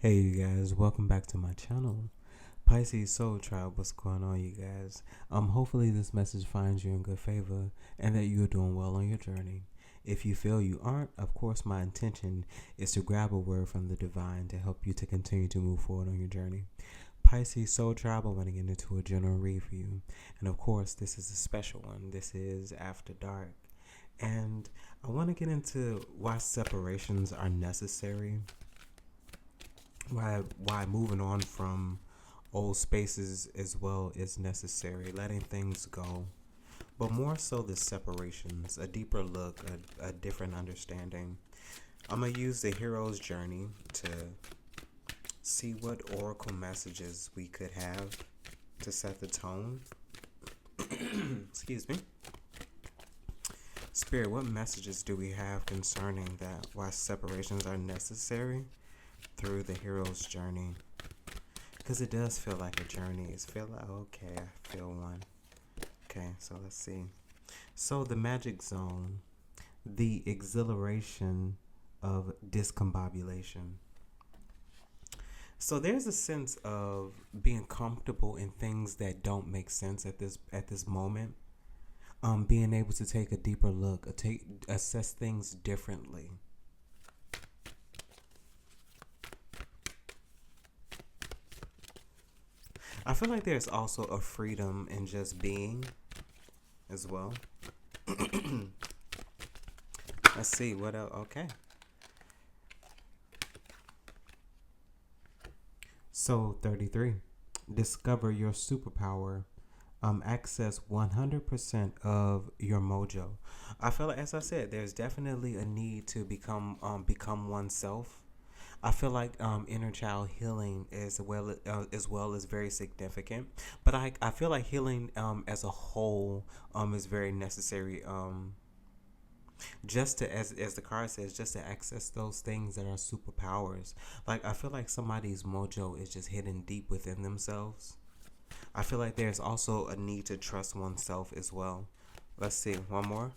Hey you guys, welcome back to my channel. Pisces Soul Tribe, what's going on you guys? Hopefully this message finds you in good favor and that you're doing well on your journey. If you feel you aren't, of course my intention is to grab a word from the divine to help you to continue to move forward on your journey. Pisces Soul Tribe, I want to get into a general read for you. And of course this is a special one. This is After Dark. And I want to get into why separations are necessary. Why moving on from old spaces as well is necessary, letting things go, but more so the separations, a deeper look, a different understanding. I'm gonna use the hero's journey to see what oracle messages we could have to set the tone. Excuse me. Spirit, what messages do we have concerning that, why separations are necessary through the hero's journey? Because it does feel like a journey. It's feel like, okay, I feel one. Okay, so let's see. So the magic zone, the exhilaration of discombobulation. So there's a sense of being comfortable in things that don't make sense at this moment. Being able to take a deeper look, assess things differently. I feel like there's also a freedom in just being as well. Let's see what else. Okay. So 33. Discover your superpower. Access 100% of your mojo. I feel like, as I said, there's definitely a need to become oneself. I feel like inner child healing as well is very significant, but I feel like healing as a whole is very necessary. Just to, as the card says, just to access those things that are superpowers. Like I feel like somebody's mojo is just hidden deep within themselves. I feel like there's also a need to trust oneself as well. Let's see, one more.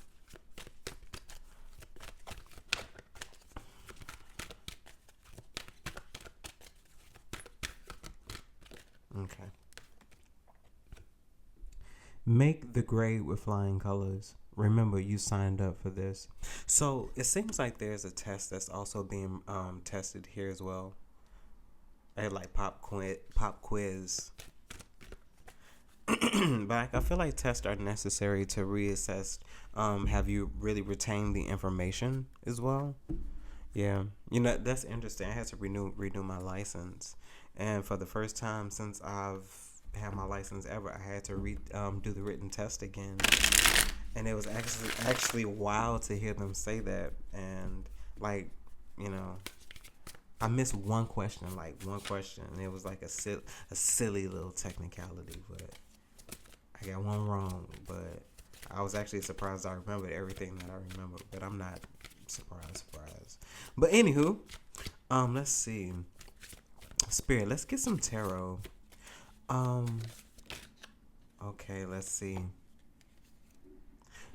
Okay. Make the grade with flying colors. Remember, you signed up for this. So it seems like there's a test that's also being tested here as well. Like pop quiz. But I feel like tests are necessary to reassess. Have you really retained the information as well? Yeah, that's interesting. I had to renew my license, and for the first time since I've had my license ever, I had to do the written test again, and it was actually wild to hear them say that. And like, you know, I missed one question, and it was like a silly little technicality, but I got one wrong. But I was actually surprised I remembered everything that I remembered, but I'm not surprised. But anywho, let's see. Spirit, let's get some tarot. Okay, let's see.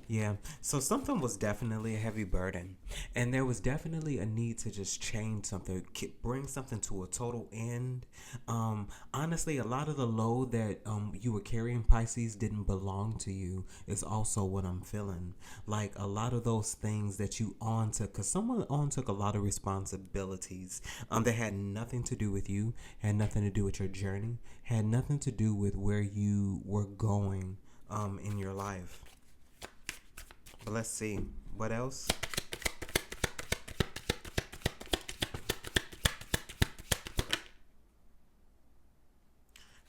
Yeah, so something was definitely a heavy burden, and there was definitely a need to just change something, bring something to a total end. Honestly, a lot of the load that you were carrying, Pisces, didn't belong to you. Is also what I'm feeling. Like a lot of those things that you on took, because someone on took a lot of responsibilities. That had nothing to do with you, had nothing to do with your journey, had nothing to do with where you were going in your life. But let's see. What else?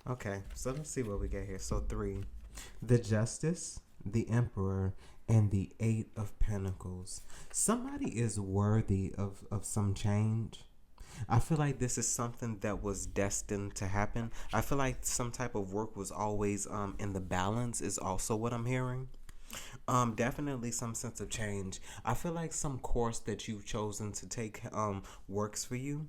Okay, so let's see what we get here. So 3. The Justice, the Emperor, and the 8 of Pentacles. Somebody is worthy of some change. I feel like this is something that was destined to happen. I feel like some type of work was always in the balance is also what I'm hearing. Definitely some sense of change. I feel like some course that you've chosen to take works for you.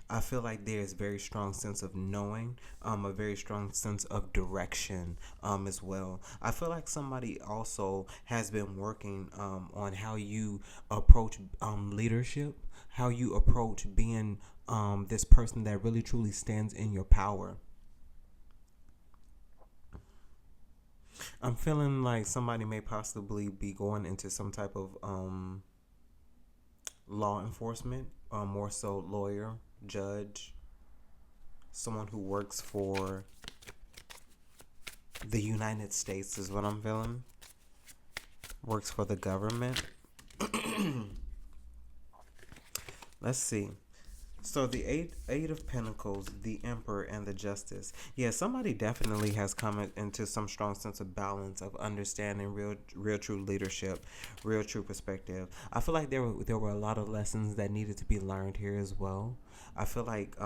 I feel like there's very strong sense of knowing, a very strong sense of direction as well. I feel like somebody also has been working on how you approach leadership, how you approach being this person that really truly stands in your power. I'm feeling like somebody may possibly be going into some type of law enforcement, more so lawyer, judge, someone who works for the United States is what I'm feeling. Works for the government. Let's see. So the eight of Pentacles, the Emperor, and the Justice. Yeah, somebody definitely has come into some strong sense of balance, of understanding real true leadership, real true perspective. I feel like there were a lot of lessons that needed to be learned here as well. I feel like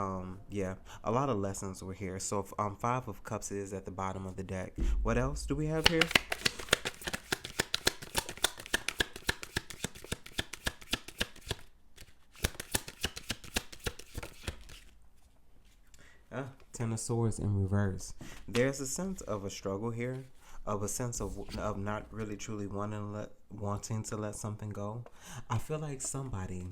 yeah, a lot of lessons were here. So Five of Cups is at the bottom of the deck. What else do we have here? Ten of Swords in reverse. There's a sense of a struggle here, of a sense of not really truly wanting to let something go. I feel like somebody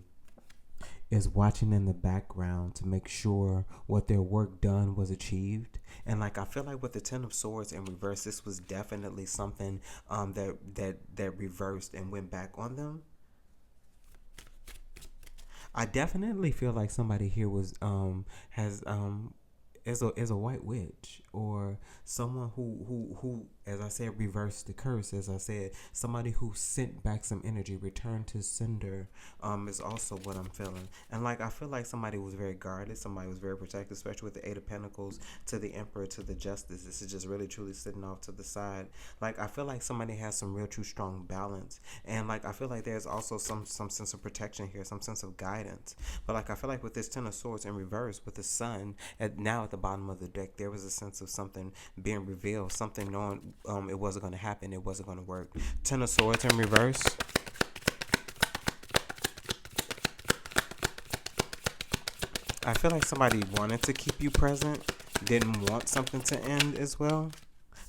is watching in the background to make sure what their work done was achieved. And like I feel like with the Ten of Swords in reverse, this was definitely something that reversed and went back on them. I definitely feel like somebody here was is a white witch, or someone who as I said reversed the curse. As I said, somebody who sent back some energy, returned to sender, is also what I'm feeling. And like I feel like somebody was very guarded, somebody was very protected, especially with the Eight of Pentacles to the Emperor to the Justice. This is just really truly sitting off to the side. Like I feel like somebody has some real true strong balance, and like I feel like there's also some sense of protection here, some sense of guidance. But like I feel like with this Ten of Swords in reverse, with the Sun at the bottom of the deck, there was a sense of something being revealed, something knowing it wasn't going to happen, it wasn't going to work. Ten of Swords in reverse. I feel like somebody wanted to keep you present, didn't want something to end as well.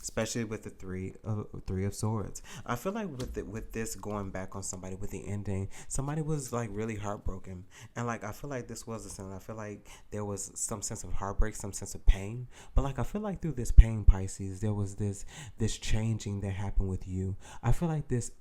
Especially with the three of Swords. I feel like with this going back on somebody, with the ending, somebody was like really heartbroken. And like I feel like this was a sense. I feel like there was some sense of heartbreak, some sense of pain. But like I feel like through this pain, Pisces, there was this changing that happened with you. I feel like this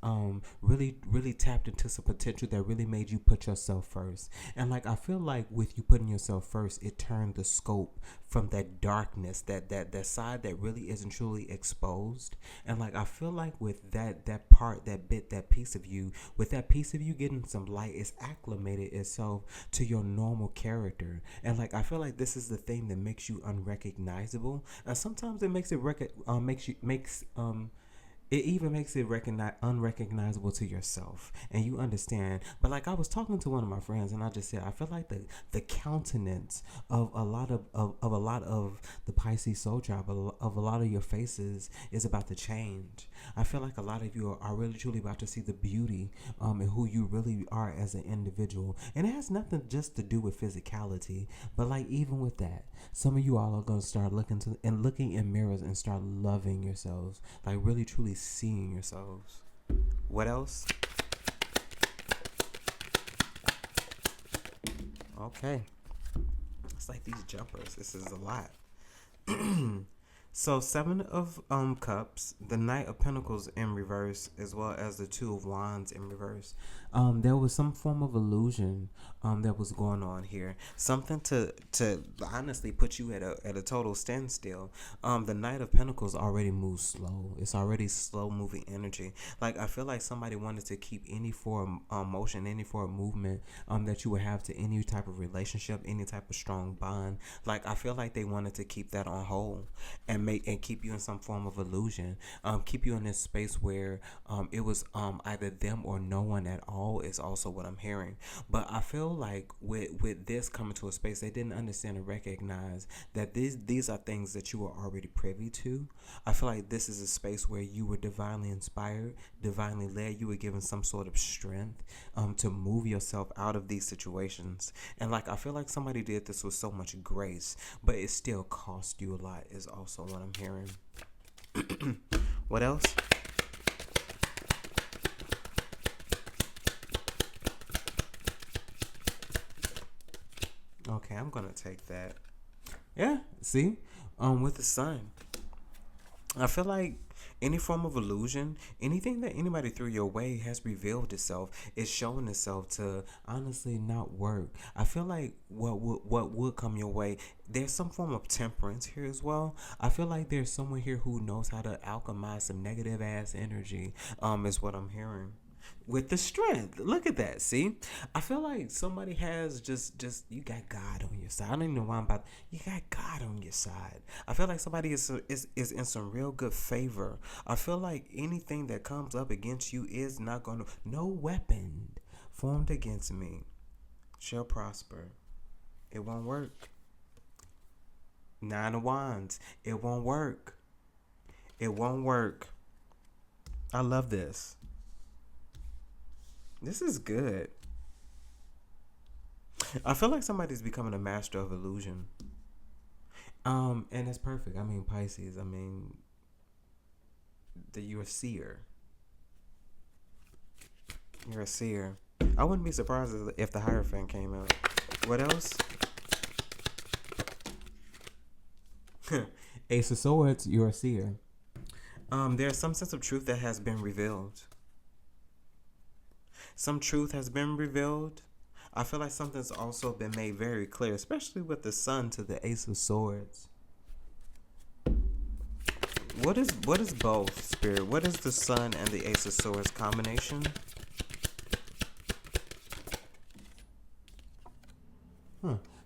really tapped into some potential that really made you put yourself first. And like I feel like with you putting yourself first, it turned the scope from that darkness, that side that really isn't truly exposed. And like I feel like with that part, that piece of you, with that piece of you getting some light, it's acclimated itself to your normal character. And like I feel like this is the thing that makes you unrecognizable, and sometimes it makes it it even makes it unrecognizable to yourself, and you understand. But like I was talking to one of my friends, and I just said I feel like the countenance of a lot of the Pisces soul tribe, of a lot of your faces is about to change. I feel like a lot of you are really truly about to see the beauty in who you really are as an individual, and it has nothing just to do with physicality, but like even with that, some of you all are gonna start looking in mirrors and start loving yourselves, like really truly seeing yourselves. What else? Okay. It's like these jumpers. This is a lot. So Seven of Cups, the Knight of Pentacles in reverse, as well as the Two of Wands in reverse. There was some form of illusion that was going on here. Something to honestly put you at a total standstill. The Knight of Pentacles already moves slow. It's already slow moving energy. Like I feel like somebody wanted to keep any form of motion, any form of movement that you would have to any type of relationship, any type of strong bond. Like I feel like they wanted to keep that on hold and keep you in some form of illusion, keep you in this space where it was either them or no one at all, is also what I'm hearing. But I feel like with this coming to a space, they didn't understand and recognize that these are things that you were already privy to. I feel like this is a space where you were divinely inspired, divinely led. You were given some sort of strength to move yourself out of these situations. And like I feel like somebody did this with so much grace, but it still cost you a lot, is also what I'm hearing. What else? Okay, I'm gonna take that. Yeah, see? With the sun. I feel like any form of illusion, anything that anybody threw your way has revealed itself. It's showing itself to honestly not work. I feel like what would come your way, there's some form of temperance here as well. I feel like there's someone here who knows how to alchemize some negative ass energy. Is what I'm hearing. With the strength, look at that. See, I feel like somebody has just you got God on your side. I don't even know why I'm about. You got God on your side. I feel like somebody is in some real good favor. I feel like anything that comes up against you is not gonna. No weapon formed against me shall prosper. It won't work. 9 of Wands. It won't work. It won't work. I love this. This is good. I feel like somebody's becoming a master of illusion. And it's perfect. I mean, Pisces. I mean, you're a seer. You're a seer. I wouldn't be surprised if the Hierophant came out. What else? Ace of Swords. You're a seer. There's some sense of truth that has been revealed. Some truth has been revealed. I feel like something's also been made very clear, especially with the Sun to the Ace of Swords. What is both, Spirit? What is the Sun and the Ace of Swords combination?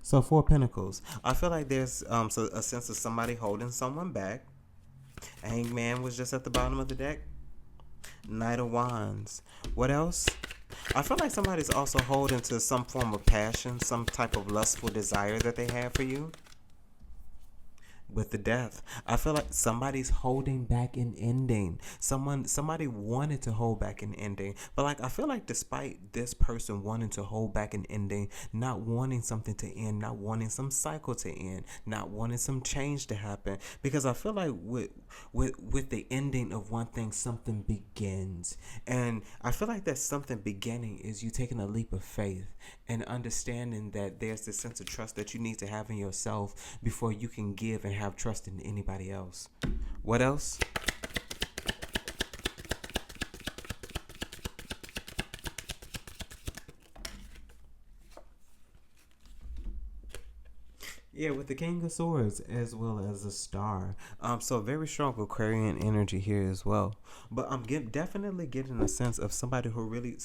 So 4 Pentacles. I feel like there's so a sense of somebody holding someone back. Hangman was just at the bottom of the deck. Knight of Wands. What else? I feel like somebody's also holding to some form of passion, some type of lustful desire that they have for you. With the Death, I feel like somebody's holding back an ending. Somebody wanted to hold back an ending, but like I feel like despite this person wanting to hold back an ending, not wanting something to end, not wanting some cycle to end, not wanting some change to happen, because I feel like with the ending of one thing, something begins, and I feel like that something beginning is you taking a leap of faith and understanding that there's this sense of trust that you need to have in yourself before you can give and have trust in anybody else. What else? Yeah, with the King of Swords as well as a Star. So very strong Aquarian energy here as well. But I'm definitely getting a sense of somebody who really,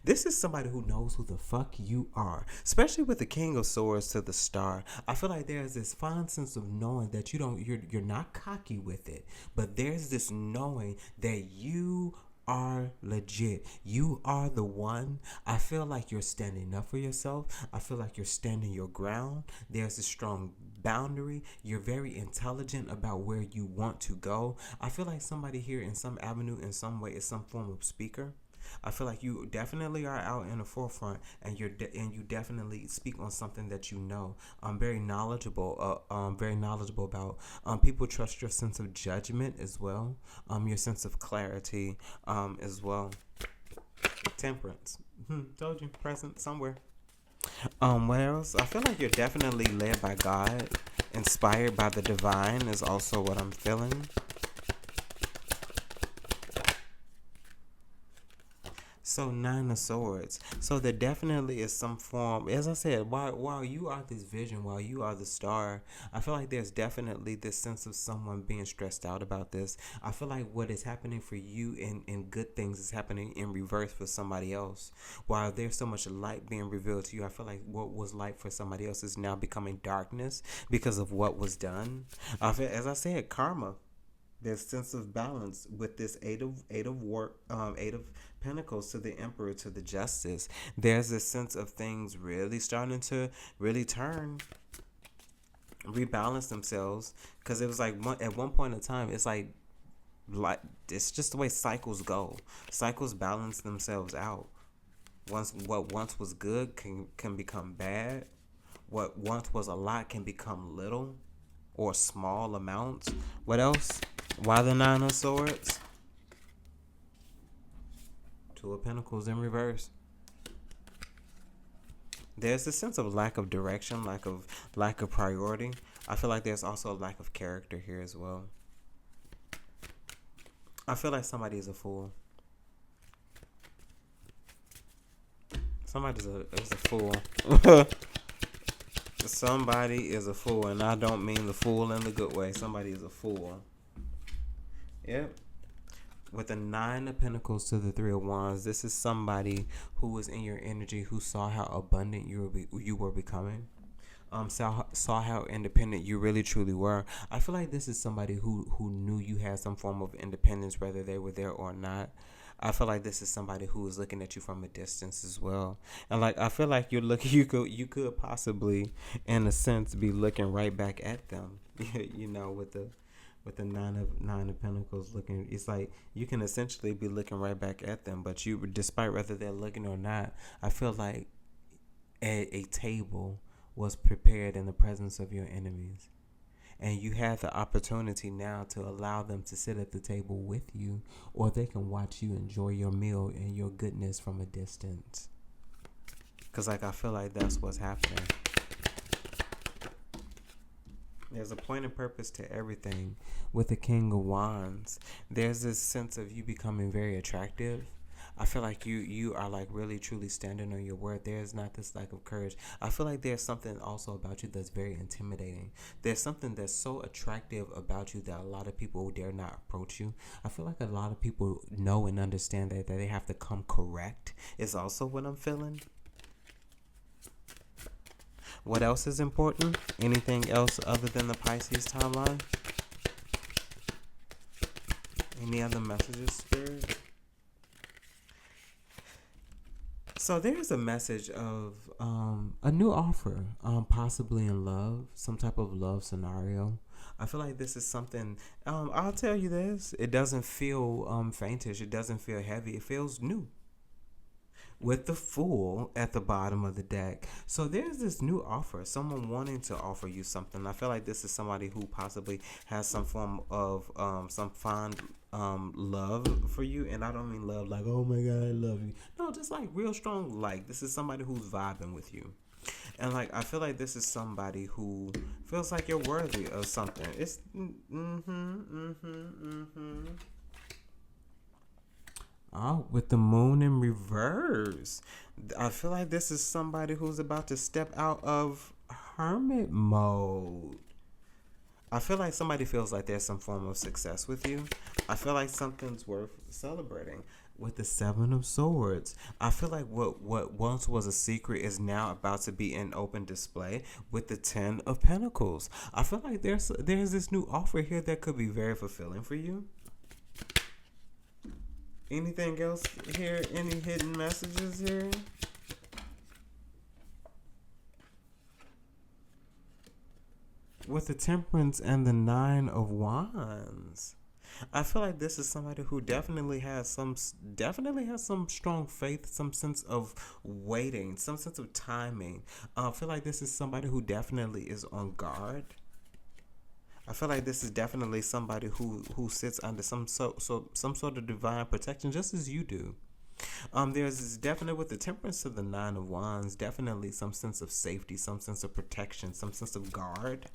this is somebody who knows who the fuck you are. Especially with the King of Swords to the Star. I feel like there's this fine sense of knowing that you're not cocky with it, but there's this knowing that you are legit. You are the one. I feel like you're standing up for yourself. I feel like you're standing your ground. There's a strong boundary. You're very intelligent about where you want to go. I feel like somebody here in some avenue, in some way, is some form of speaker. I feel like you definitely are out in the forefront, and you definitely speak on something that you know. Very knowledgeable. Very knowledgeable about. People trust your sense of judgment as well. Your sense of clarity. As well. Temperance. Told you, present somewhere. What else? I feel like you're definitely led by God, inspired by the divine is also what I'm feeling. So 9 of Swords. So there definitely is some form, as I said, while you are this vision, while you are the star, I feel like there's definitely this sense of someone being stressed out about this. I feel like what is happening for you in good things is happening in reverse for somebody else. While there's so much light being revealed to you, I feel like what was light for somebody else is now becoming darkness because of what was done. As I said, karma. There's sense of balance with this eight of Pentacles to the Emperor to the Justice. There's this sense of things really starting to really rebalance themselves, because it was like at one point in time, it's like it's just the way cycles go. Cycles balance themselves out. What once was good can become bad. What once was a lot can become little or small amounts. What else? Why the 9 of Swords? 2 of Pentacles in reverse. There's a sense of lack of direction, lack of priority. I feel like there's also a lack of character here as well. I feel like somebody is a fool. Somebody's is a fool. Somebody is a fool, and I don't mean the fool in the good way. Somebody is a fool. Yep. With the 9 of Pentacles to the 3 of Wands, this is somebody who was in your energy, who saw how abundant you were becoming. Saw how independent you really truly were. I feel like this is somebody who knew you had some form of independence, whether they were there or not. I feel like this is somebody who is looking at you from a distance as well, and like I feel like you're looking, you could possibly, in a sense, be looking right back at them. You know, with the nine of Pentacles looking, it's like you can essentially be looking right back at them, but you, despite whether they're looking or not, I feel like a table was prepared in the presence of your enemies. And you have the opportunity now to allow them to sit at the table with you, or they can watch you enjoy your meal and your goodness from a distance. Because, like, I feel like that's what's happening. There's a point and purpose to everything. With the King of Wands, there's this sense of you becoming very attractive. I feel like you are like really truly standing on your word. There's not this lack of courage. I feel like there's something also about you that's very intimidating. There's something that's so attractive about you that a lot of people dare not approach you. I feel like a lot of people know and understand that they have to come correct is also what I'm feeling. What else is important? Anything else other than the Pisces timeline? Any other messages, Spirit? So there's a message of a new offer, possibly in love, some type of love scenario. I feel like this is something, I'll tell you this, it doesn't feel faintish, it doesn't feel heavy, it feels new. With the Fool at the bottom of the deck. So there's this new offer, someone wanting to offer you something. I feel like this is somebody who possibly has some form of some fond love for you. And I don't mean love like, oh my God, I love you. No, just like real strong, like this is somebody who's vibing with you. And like I feel like this is somebody who feels like you're worthy of something. It's Oh, with the Moon in reverse. I feel like this is somebody who's about to step out of hermit mode. I feel like somebody feels like there's some form of success with you. I feel like something's worth celebrating. With the 7 of Swords, I feel like what once was a secret is now about to be in open display. With the 10 of Pentacles, I feel like there's this new offer here that could be very fulfilling for you. Anything else here? Any hidden messages here? With the Temperance and the 9 of Wands, I feel like this is somebody who definitely has some strong faith, some sense of waiting, some sense of timing. I feel like this is somebody who definitely is on guard. I feel like this is definitely somebody who sits under some sort of divine protection, just as you do. There's definitely with the Temperance to the 9 of Wands, definitely some sense of safety, some sense of protection, some sense of guard.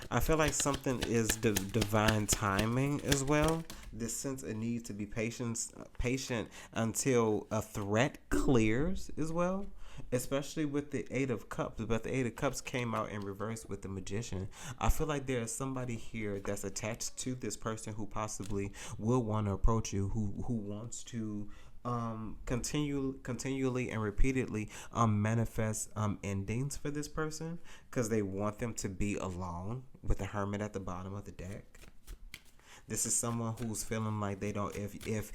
I feel like something is divine timing as well. This sense of need to be patient until a threat clears as well. Especially with the 8 of Cups, but the 8 of Cups came out in reverse with the Magician. I feel like there is somebody here that's attached to this person who possibly will want to approach you, who wants to continually and repeatedly manifest endings for this person, because they want them to be alone. With the Hermit at the bottom of the deck, this is someone who's feeling like they don't. If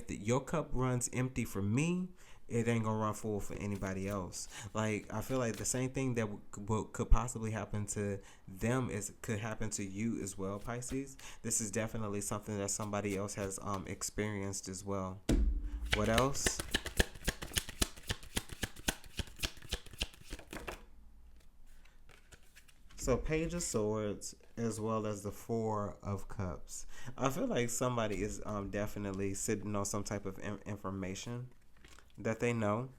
your cup runs empty for me, it ain't gonna run full for anybody else. Like I feel like the same thing that could possibly happen to them could happen to you as well, Pisces. This is definitely something that somebody else has experienced as well. What else? So Page of Swords as well as the 4 of Cups. I feel like somebody is definitely sitting on some type of information. that they know,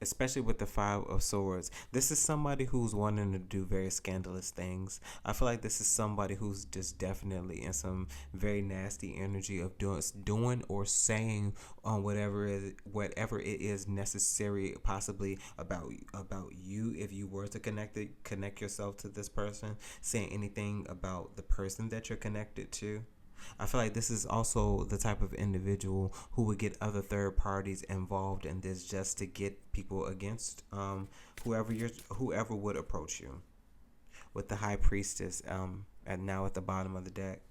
especially with the Five of Swords. This is somebody who's wanting to do very scandalous things. I feel like this is somebody who's just definitely in some very nasty energy of doing or saying on whatever it is necessary, possibly about you. If you were to connect yourself to this person, saying anything about the person that you're connected to. I feel like this is also the type of individual who would get other third parties involved in this just to get people against whoever would approach you. With the High Priestess and now at the bottom of the deck.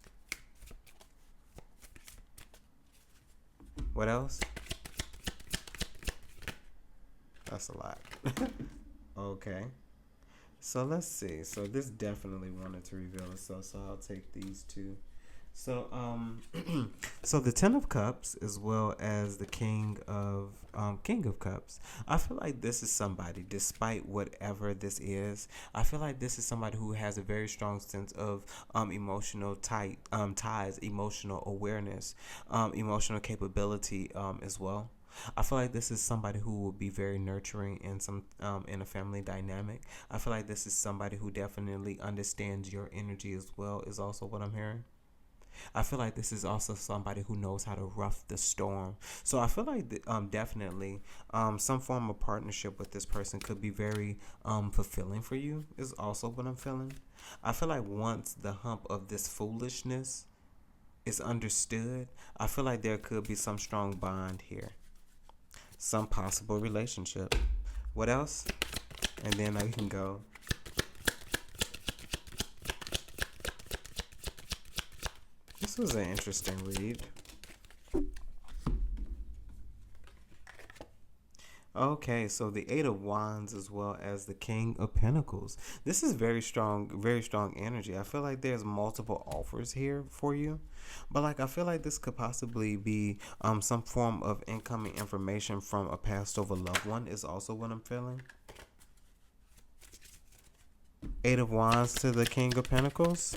What else? That's a lot. Okay. So let's see. So this definitely wanted to reveal itself. So I'll take these two. So so the Ten of Cups as well as the King of Cups. I feel like this is somebody, despite whatever this is, I feel like this is somebody who has a very strong sense of emotional ties, emotional awareness, emotional capability as well. I feel like this is somebody who will be very nurturing in in a family dynamic. I feel like this is somebody who definitely understands your energy as well. Is also what I'm hearing. I feel like this is also somebody who knows how to rough the storm. So I feel like definitely some form of partnership with this person could be very fulfilling for you. Is also what I'm feeling. I feel like once the hump of this foolishness is understood, I feel like there could be some strong bond here, some possible relationship. What else? And then I can go. This was an interesting read. Okay, so the Eight of Wands as well as the King of Pentacles. This is very strong energy. I feel like there's multiple offers here for you. But like I feel like this could possibly be some form of incoming information from a passed over loved one is also what I'm feeling. Eight of Wands to the King of Pentacles.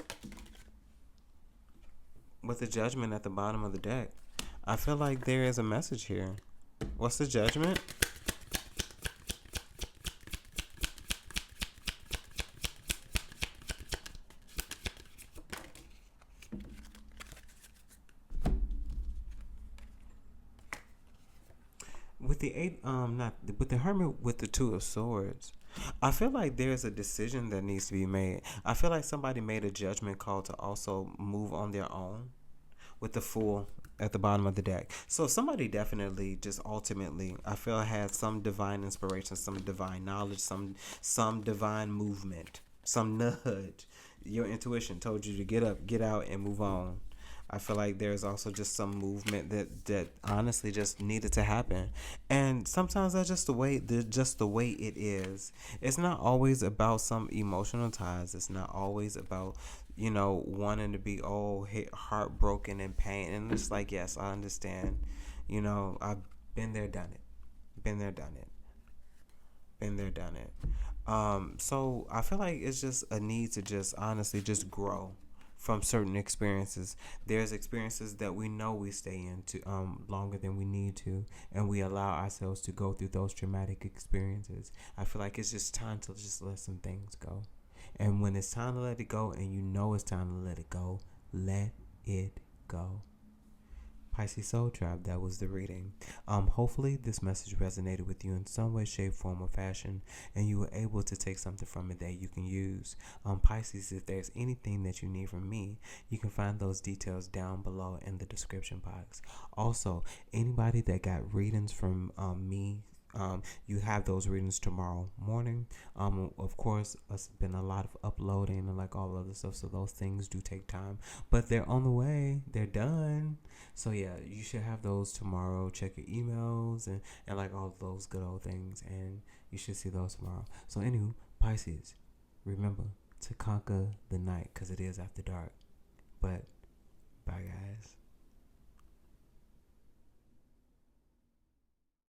With the Judgment at the bottom of the deck. I feel like there is a message here. What's the Judgment? With the not with the Hermit with the Two of Swords. I feel like there's a decision that needs to be made. I feel like somebody made a judgment call to also move on their own with the Fool at the bottom of the deck. So somebody definitely just ultimately, I feel, had some divine inspiration, some divine knowledge, some divine movement, some nudge. Your intuition told you to get up, get out, and move on. I feel like there's also just some movement that honestly just needed to happen, and sometimes that's just the way it is. It's not always about some emotional ties. It's not always about wanting to be heartbroken and pain. And it's like, yes, I understand. I've been there, done it. Been there, done it. Been there, done it. So I feel like it's just a need to just honestly just grow from certain experiences. There's experiences that we know we stay into longer than we need to, and we allow ourselves to go through those traumatic experiences. I feel like it's just time to just let some things go. And when it's time to let it go, and it's time to let it go, let it go. Pisces Soul Tribe, that was the reading. Hopefully this message resonated with you in some way, shape, form, or fashion, and you were able to take something from it that you can use. Pisces, if there's anything that you need from me, you can find those details down below in the description box. Also, anybody that got readings from me, you have those readings tomorrow morning. Of course, it's been a lot of uploading and like all other stuff, so those things do take time, but they're on the way. They're done. So yeah, you should have those tomorrow. Check your emails and like all those good old things, and you should see those tomorrow. So anywho, Pisces, remember to conquer the night, because it is after dark. But bye, guys.